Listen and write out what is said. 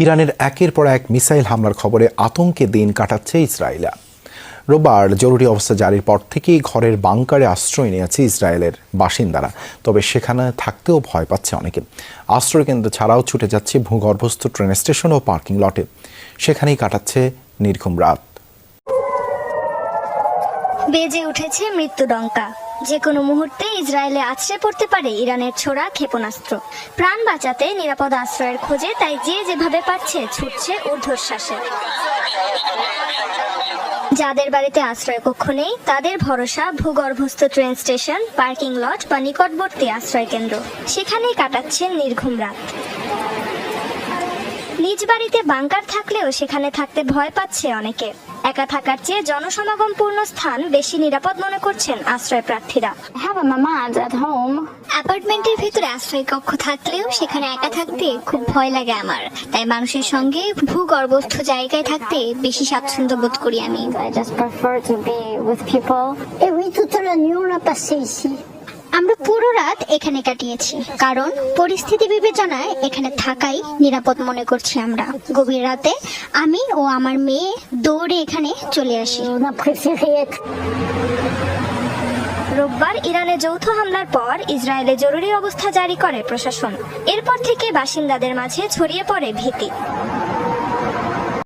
ইরানের একের পর এক মিসাইল হামলার খবরে আতঙ্কে দিন কাটাচ্ছে ইসরায়েল। রোববার জরুরি অবস্থা জারির পর থেকেই ঘরের বাংকারে আশ্রয় নিয়েছে ইসরায়েলের বাসিন্দারা। তবে সেখানে থাকতেও ভয় পাচ্ছে অনেকে। আশ্রয়কেন্দ্র ছাড়াও ছুটে যাচ্ছে ভূগর্ভস্থ ট্রেন স্টেশন ও পার্কিং লটে। সেখানেই কাটাচ্ছে নির্ঘুম রাত। বেজে উঠেছে মৃত্যুডঙ্কা। যে কোনো মুহূর্তে ইসরায়েলে আছড়ে পড়তে পারে ইরানের ছোড়া ক্ষেপণাস্ত্র। প্রাণ বাঁচাতে নিরাপদ আশ্রয়ের খোঁজে তাই যে যেভাবে পারছে ছুটছে ঊর্ধ্বশ্বাসে। যাদের বাড়িতে আশ্রয় কক্ষ নেই তাদের ভরসা ভূগর্ভস্থ ট্রেন স্টেশন, পার্কিং লট বা নিকটবর্তী আশ্রয় কেন্দ্র। সেখানেই কাটাচ্ছেন নির্ঘুম রাত। নিজ বাড়িতে বাংকার থাকলেও সেখানে থাকতে ভয় পাচ্ছে অনেকে। একা থাকার চেয়ে জনসমাগমপূর্ণ স্থান বেশি নিরাপদ মনে করছেন আশ্রয় প্রার্থীরা। অ্যাপার্টমেন্টের ভিতরে আশ্রয় কক্ষ থাকলেও সেখানে একা থাকতে খুব ভয় লাগে আমার। তাই মানুষের সঙ্গে ভূগর্ভস্থ জায়গায় থাকতে বেশি স্বাচ্ছন্দ্য বোধ করি আমি। আমরা পুরো রাত এখানে কাটিয়েছি, কারণ পরিস্থিতি বিবেচনায় এখানে থাকাই নিরাপদ মনে করছি আমরা। গভীর রাতে আমি ও আমার মেয়ে দৌড়ে এখানে চলে আসি। রোববার ইরানে যৌথ হামলার পর ইসরায়েলে জরুরি অবস্থা জারি করে প্রশাসন। এরপর থেকে বাসিন্দাদের মাঝে ছড়িয়ে পড়ে ভীতি।